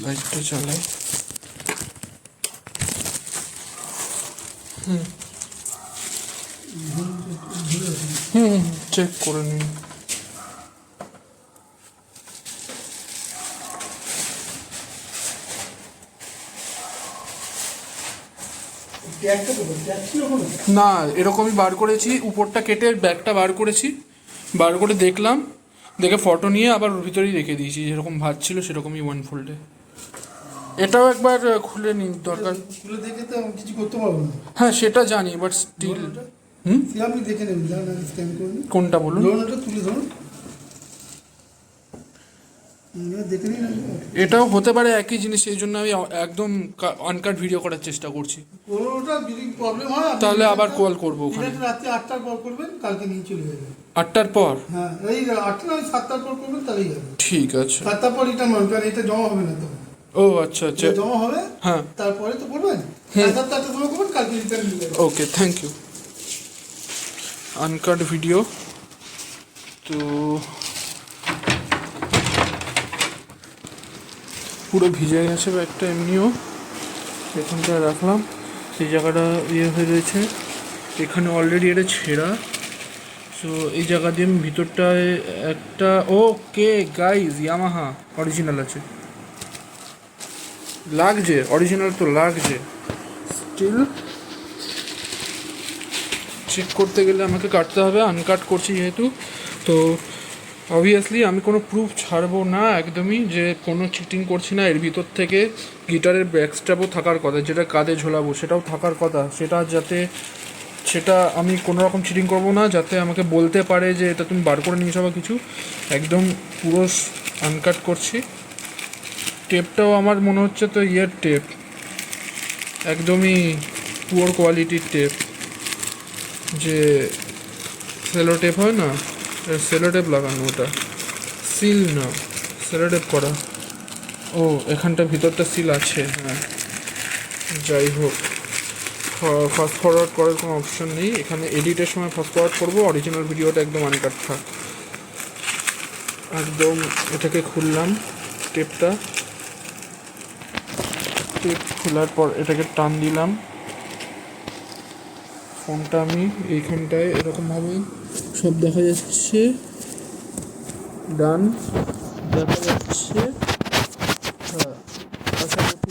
লাইটটা চালাই। চেক করে নিন। না, এরকমই বার করেছি, উপরটা কেটে ব্যাগটা বার করেছি, বার করে দেখলাম, দেখে ফটো নিয়ে আবার ওর ভিতরেই রেখে দিয়েছি, যেরকম ভাত ছিল সেরকমই ওয়ান ফোল্ডে। এটাও একবার খুলে নিন দরকার। খুলে দেখে তো আমি কিছু করতে পারবো না। হ্যাঁ সেটা জানি, বাট স্টিল। আপনি দেখে নেবেন, জানেন আমি স্ক্যান করে নিই। কোনটা বলুন? ধরুন ওটা তুলে ধরুন, দেখে নিন। এটাও হতে পারে একই জিনিস, এই জন্য আমি একদম আনকাট ভিডিও করার চেষ্টা করছি। কোনোটা যদি প্রবলেম হয় তাহলে আবার কল করবো ওখানে। রাত্রি 8টার পর করবেন, কালকে নিয়ে চলে যাবেন। 8টার পর? হ্যাঁ, এই 8টা নয় 7টার পর করবেন, তাহলেই যাবে। ঠিক আছে। 7টার পর রিটার্ন হবে, কারণ এটা জমা হবে না তো। ও আচ্ছা আচ্ছা, জমা হবে, হ্যাঁ তারপরে তো করবেন। 7টার সময় করবেন, কালকে রিটার্ন দিয়ে যাবেন। ওকে, থ্যাংক ইউ। আনকাট ভিডিও তো পুরো ভিজে গেছে ব্যাগটা, এমনিও এখানটা রাখলাম, সেই জায়গাটা ইয়ে হয়ে রয়েছে, এখানে অলরেডি এটা ছেঁড়া। সো এই জায়গা দিয়ে আমি ভিতরটায় একটা, ওকে গাইজ, ইয়ামাহা অরিজিনাল আছে, লাগছে অরিজিনাল তো লাগছে, স্টিল চেক করতে গেলে আমাকে কাটতে হবে, আনকাট করছি যেহেতু। তো অবভিয়াসলি আমি কোনো প্রুফ ছাড়বো না একদমই, যে কোনো চিটিং করছি না। এর ভিতর থেকে গিটারের ব্যাকস্ট্র্যাপও থাকার কথা, যেটা কাঁধে ঝোলাবো সেটাও থাকার কথা, সেটা আমি কোনো রকম চিটিং করবো না, যাতে আমাকে বলতে পারে যে এটা তুমি বার করে নিয়েছো বা কিছু। একদম পুরো আনকাট করছি। টেপটাও আমার মনে হচ্ছে তো ইয়ের টেপ, একদমই পুয়ার কোয়ালিটির টেপ, যে সেলো টেপ হয় না, সেলো টেপ লাগানো, ওটা সিল না, সেলো টেপ করা। ও এখানটা ভিতরটা সিল আছে, হ্যাঁ। যাই হোক, ফাস্ট ফরওয়ার্ড করার কোনো অপশন নেই এখানে, এডিটের সময় ফাস্ট ফরওয়ার্ড করবো, অরিজিনাল ভিডিওটা একদম আনকাট থাক। একদম এটাকে খুললাম, টেপ খোলার পর এটাকে টান দিলাম, ফোনটা আমি এইখানটায় এরকমভাবে সব দেখা যাচ্ছে, ডান দেখা যাচ্ছে, হ্যাঁ আশা করছি।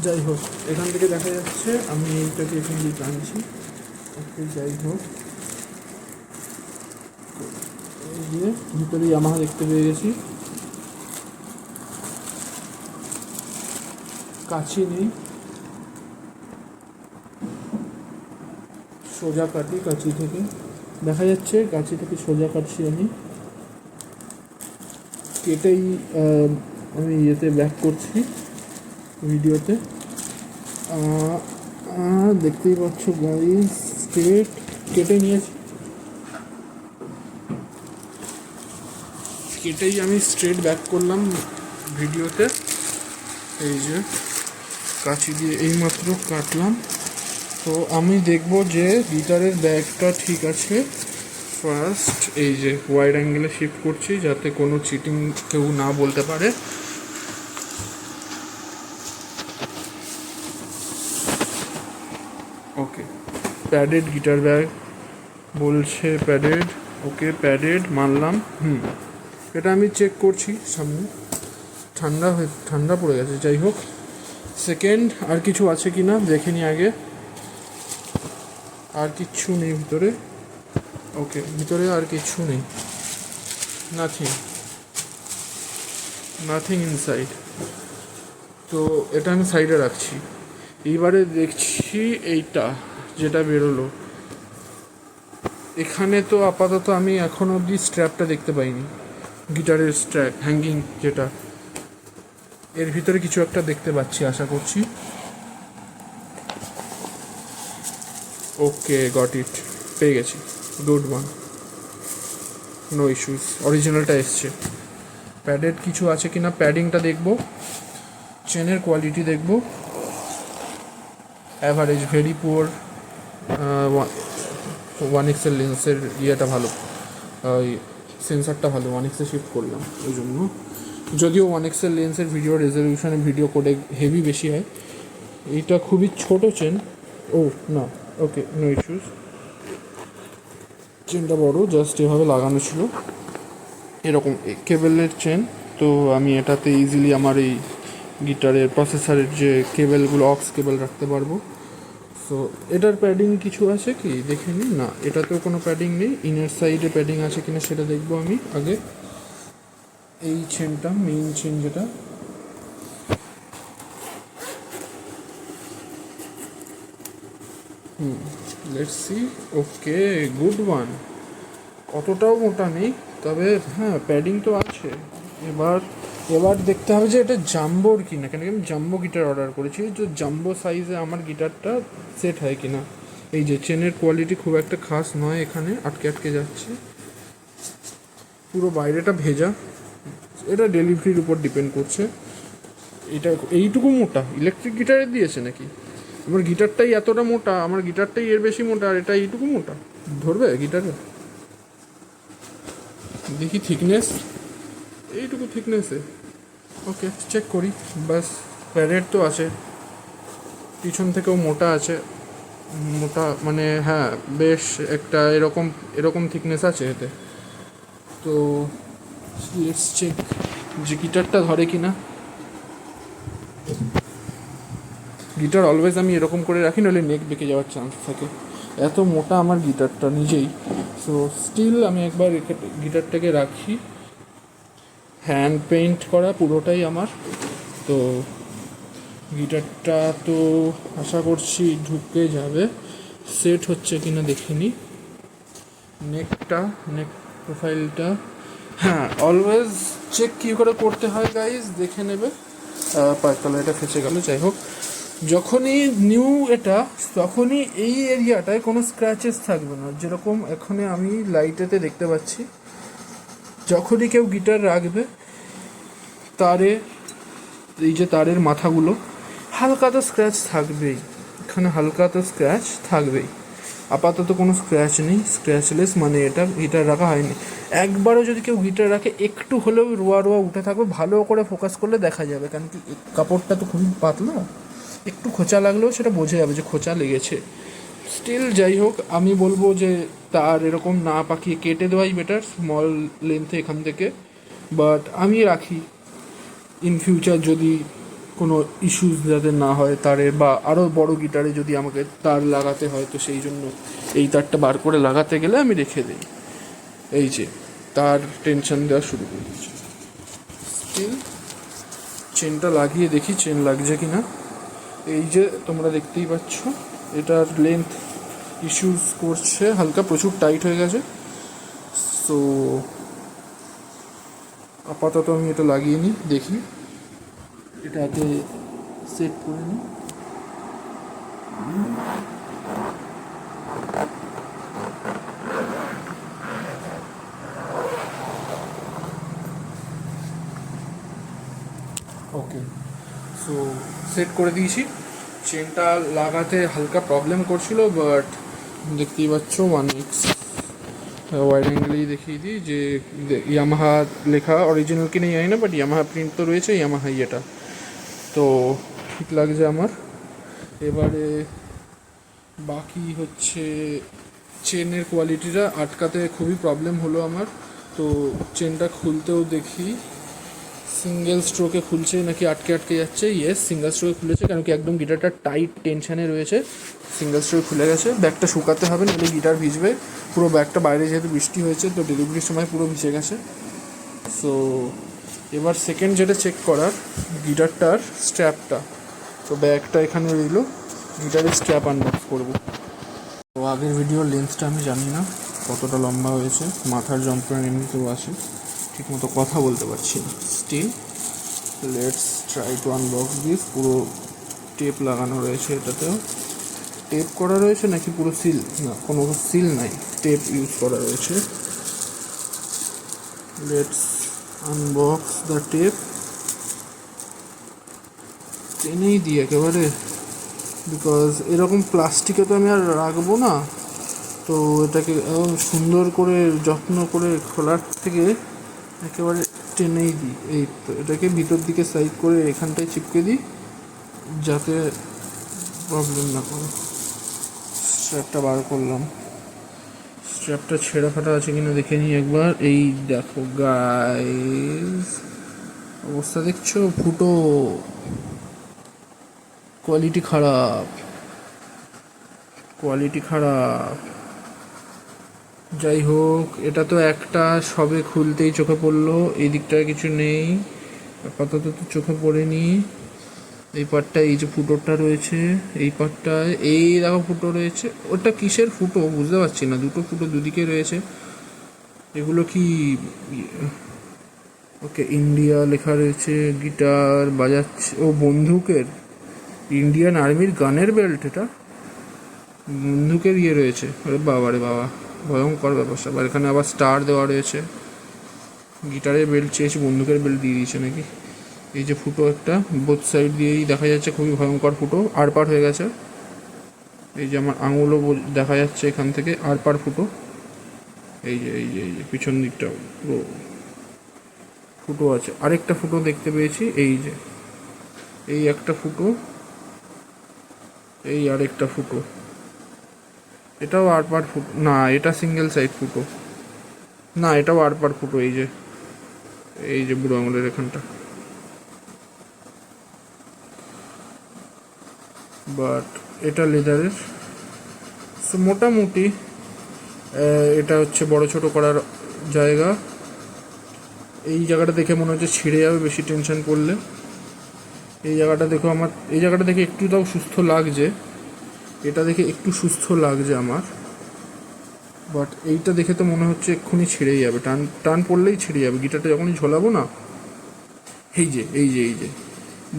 যাই হোক, এখান থেকে দেখা যাচ্ছে, আমি এইটাকে এখান দিয়ে টানছি। ওকে, যাই হোক, এই যে ভিতরে ইয়ামাহা দেখতে পেয়ে গেছি, কাছি নেই, সোজা কাটি, কাঁচি থেকে দেখা যাচ্ছে, কাঁচি থেকে সোজা কাটছি আমি, কেটেই আমি ইয়েতে ব্যাক করছি ভিডিওতে। দেখতেই পাচ্ছ গাড়ি স্ট্রেট কেটে নিয়েছি, কেটেই আমি স্ট্রেট ব্যাক করলাম ভিডিওতে। এই যে কাঁচি দিয়ে এইমাত্র কাটলাম। তো আমি দেখব যে গিটারের ব্যাগটা ঠিক আছে। ফার্স্ট এই যে ওয়াইড অ্যাঙ্গেলে শিফট করছি, যাতে কোনো চিটিং কেউ না বলতে পারে। ওকে, প্যাডেড গিটার ব্যাগ বলছে, প্যাডেড, ওকে প্যাডেড মানলাম। এটা আমি চেক করছি সামনে, ঠান্ডা পড়ে গেছে। যাই হোক, সেকেন্ড আর কিছু আছে কি না দেখে নি আগে। আর কিচ্ছু নেই ভিতরে, ওকে ভিতরে আর কিচ্ছু নেই, নাথিং ইনসাইড। তো এটা আমি সাইডে রাখছি। এইবারে দেখছি এইটা যেটা বেরোলো, এখানে তো আপাতত আমি এখন অবধি স্ট্র্যাপটা দেখতে পাইনি, গিটারের স্ট্র্যাপ হ্যাঙ্গিং যেটা, এর ভিতরে কিছু একটা দেখতে পাচ্ছি আশা করছি। ওকে গট ইট, পেয়ে গেছি, গুড ওয়ান, নো ইস্যুস, অরিজিনালটা এসছে। প্যাডেড কিছু আছে কি না প্যাডিংটা দেখবো, চেনের কোয়ালিটি দেখবো, অ্যাভারেজ, ভেরি পুয়ার, 1x লেন্সের ইয়েটা ভালো, ওই সেন্সারটা ভালো, 1x শিফট করলাম ওই জন্য। যদিও 1x এর লেন্সের ভিডিও রেজলিউশনে ভিডিও কোডে হেভি বেশি হয়। এইটা খুবই ছোট চেন। ও না, ওকে, নো ইস্যুস। চেনটা বড়, জাস্ট এভাবে লাগানো ছিল এরকম কেবেলের চেন। তো আমি এটাতে ইজিলি আমার এই গিটারের প্রসেসরের যে কেবেলগুলো, অক্স কেবেল রাখতে পারবো। সো এটার প্যাডিং কিছু আছে কি দেখে নিই। না, এটাতেও কোনো প্যাডিং নেই। ইনার সাইডে প্যাডিং আছে কিনা সেটা দেখবো আমি আগে। এই চেনটা, মেইন চেন যেটা, let's see. Okay, good one. অতটাও মোটা নেই, তবে হ্যাঁ প্যাডিং তো আছে। এবার এবার দেখতে হবে যে এটা জাম্বোর কিনা, কেন কি আমি জাম্বো গিটার অর্ডার করেছি, যে জাম্বো সাইজে আমার গিটারটা সেট হয় কিনা। এই যে চেনের কোয়ালিটি খুব একটা খাস নয়, এখানে আটকে আটকে যাচ্ছে, পুরো বাইরেটা ভেজা। এটা ডেলিভারির উপর ডিপেন্ড করছে। এটা এইটুকু মোটা ইলেকট্রিক গিটারে দিয়েছে নাকি? আমার গিটারটাই এতটা মোটা, আমার গিটারটাই এর বেশি মোটা, আর এটা এইটুকু মোটা ধরবে গিটারে? দেখি থিকনেস, এইটুকু থিকনেসে। ওকে, চেক করি। বাস, প্যারেড তো আছে, পিছন থেকেও মোটা আছে। মোটা মানে হ্যাঁ, বেশ একটা এরকম এরকম থিকনেস আছে এতে। তো লেটস চেক যে গিটারটা ধরে কিনা। গিটার অলওয়েজ আমি এরকম করে রাখি, নাহলে নেক বেঁকে যাওয়ার চান্স থাকে। এত মোটা আমার গিটারটা নিজেই। সো স্টিল আমি একবার গিটারটাকে রাখি। হ্যান্ড পেইন্ট করা পুরোটাই আমার। তো গিটারটা তো আশা করছি ঢুকে যাবে। সেট হচ্ছে কিনা দেখে নিই। নেকটা, নেক প্রোফাইলটা, হ্যাঁ অলওয়েজ চেক কী করে করতে হয় গাইজ, দেখে নেবে। পাঁচতলা এটা ফেঁচে গেল, যাই হোক। যখনই নিউ এটা, তখনই এই এরিয়াটায় কোনো স্ক্র্যাচেস থাকবে না, যেরকম এখানে আমি লাইটেতে দেখতে পাচ্ছি। যখনই কেউ গিটার রাখবে, তারে এই যে তারের মাথাগুলো হালকা তো স্ক্র্যাচ থাকবেই, এখানে হালকা তো স্ক্র্যাচ থাকবেই। আপাতত কোনো স্ক্র্যাচ নেই, স্ক্র্যাচলেস, মানে এটা গিটার রাখা হয়নি। একবারও যদি কেউ গিটার রাখে, একটু হলেও রোয়া রোয়া উঠে থাকবে, ভালো করে ফোকাস করলে দেখা যাবে, কারণ কি কাপড়টা তো খুবই পাতলা, একটু খোঁচা লাগলেও সেটা বোঝা যাবে যে খোঁচা লেগেছে। স্টিল যাই হোক, আমি বলবো যে তার এরকম না পাকিয়ে কেটে দেওয়াই বেটার, স্মল লেন্থে এখান থেকে। বাট আমি রাখি, ইন ফিউচার যদি কোনো ইস্যুস যাতে না হয় তারের, বা আরও বড় গিটারে যদি আমাকে তার লাগাতে হয়, তো সেই জন্য এই তারটা বার করে লাগাতে গেলে আমি রেখে দিই। এই যে তার টেনশন দেওয়া শুরু করে দিচ্ছি। স্টিল চেনটা লাগিয়ে দেখি চেন লাগছে কি না। এই যে তোমরা দেখতেই পাচ্ছ, এটার লেন্থ ইস্যুস করছে হালকা, প্রচুর টাইট হয়ে গেছে। সো আপাতত আমি এটা লাগিয়ে নিই, দেখি এটাকে সেট করে নিই। ওকে, সো সেট করে দিয়েছি। চেনটা লাগাতে হালকা প্রবলেম করছিল, বাট দেখতেই পাচ্ছ 1x ওয়াইড অ্যাঙ্গেলেই দেখিয়ে দিই যে ইয়ামাহা লেখা, অরিজিনাল কিনে জানি না, বাট ইয়ামাহা প্রিন্ট তো রয়েছে, ইয়ামাহাই এটা। তো ঠিক লাগছে আমার। এবারে বাকি হচ্ছে চেনের কোয়ালিটিটা আটকাতে খুবই প্রবলেম হলো আমার। তো চেনটা খুলতেও দেখি সিঙ্গেল স্ট্রোকে খুলছে নাকি আটকে আটকে যাচ্ছে। ইয়েস, সিঙ্গেল স্ট্রোকে খুলেছে, কারণ কি একদম গিটারটা টাইট টেনশানে রয়েছে। সিঙ্গেল স্ট্রোকে খুলে গেছে। ব্যাগটা শুকাতে হবে, নাহলে গিটার ভিজবে পুরো। ব্যাগটা বাইরে যেহেতু বৃষ্টি হয়েছে, তো ডেলিভারির সময় পুরো ভিজে গেছে। সো এবার সেকেন্ড যেটা চেক করার, গিটারটার স্ট্র্যাপটা। তো ব্যাগটা এখানে রইল, গিটারের স্ট্র্যাপ আনবক্স করবো। তো আগের ভিডিওর লেন্থটা আমি জানি না কতটা লম্বা হয়েছে, মাথার যন্ত্রণা এমনিতেও আসে, ঠিকমতো কথা বলতে পারছি না। Still let's try to unbox this. পুরো টেপ লাগানো রয়েছে, এটাতেও টেপ করা রয়েছে নাকি পুরো সিল? না, কোনো সিল নাই, টেপ ইউজ করা রয়েছে। Let's unbox the tape. টেনেই দিই একেবারে, বিকজ এরকম প্লাস্টিকে তো আমি আর রাখবো না। তো এটাকে সুন্দর করে যত্ন করে খোলার থেকে একেবারে টেনেই দিই, এই তো এটাকে ভিতর দিকে সাইড করে এখানটায় চিপকে দিই যাতে প্রবলেম না করে। স্ট্র্যাপটা বার করলাম, স্ট্র্যাপটা ছেঁড়া ফাটা আছে কিনা দেখে নিই একবার। এই দেখো গাইস, অবস্থা দেখছো, ফুটো, কোয়ালিটি খারাপ, কোয়ালিটি খারাপ। যাই হোক, এটা তো একটা সবে খুলতেই চোখে পড়লো, এই দিকটায় কিছু নেই আপাতত, তো চোখে পড়েনি। এই পার্টটায় এই যে ফুটোটা রয়েছে, এই পার্টটায় এই দেখো ফুটো রয়েছে। ওটা কিসের ফুটো বুঝতে পারছি না, দুটো ফুটো দুদিকে রয়েছে। এগুলো কি, ওকে ইন্ডিয়া লেখা রয়েছে, গিটার বাজাচ্ছে, ও বন্দুকের, ইন্ডিয়ান আর্মির গানের বেল্ট, এটা বন্দুকের ইয়ে রয়েছে। আরে বাবা রে বাবা, ভয়ঙ্কর ব্যাপার স্যাপার। এখানে আবার স্টার দেওয়া রয়েছে। গিটারের বেল্ট চেয়েছি, বন্দুকের বেল্ট দিয়ে দিয়েছে নাকি। এই যে ফুটো একটা বোথ সাইড দিয়েই দেখা যাচ্ছে, খুবই ভয়ঙ্কর ফুটো, আরপার হয়ে গেছে। এই যে আমার আঙুলও দেখা যাচ্ছে এখান থেকে, আরপার ফুটো। এই যে এই যে এই যে পিছন দিকটা পুরো ফুটো আছে। আরেকটা ফুটো দেখতে পেয়েছি, এই যে এই একটা ফুটো, এই আরেকটা ফুটো, এটাও আরপার ফুটো না, এটা সিঙ্গেল সাইড ফুটো না, এটাও আরপার ফুটো। এই যে বুড়ো আঙুলের এখানটা, বাট এটা লেদারের। সো মোটামুটি এটা হচ্ছে বড় ছোট করার জায়গা। এই জায়গাটা দেখে মনে হচ্ছে ছিঁড়ে যাবে বেশি টেনশন করলে। এই জায়গাটা দেখো, আমার এই জায়গাটা দেখে একটু তাও সুস্থ লাগছে, এটা দেখে একটু সুস্থ লাগছে আমার। বাট এইটা দেখে তো মনে হচ্ছে এক্ষুনি ছিঁড়েই যাবে, টান টান পড়লেই ছিঁড়ে যাবে। গিটারটা যখনই ঝোলাবো না, এই যে এই যে এই যে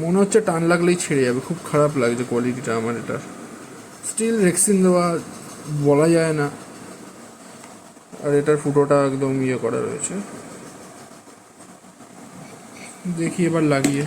মনে হচ্ছে টান লাগলেই ছিঁড়ে যাবে। খুব খারাপ লাগছে কোয়ালিটিটা আমার এটার। স্টিল রেক্সিন দেওয়া, বলা যায় না। আর এটার ফুটোটা একদম ইয়ে করা রয়েছে। দেখি এবার লাগিয়ে।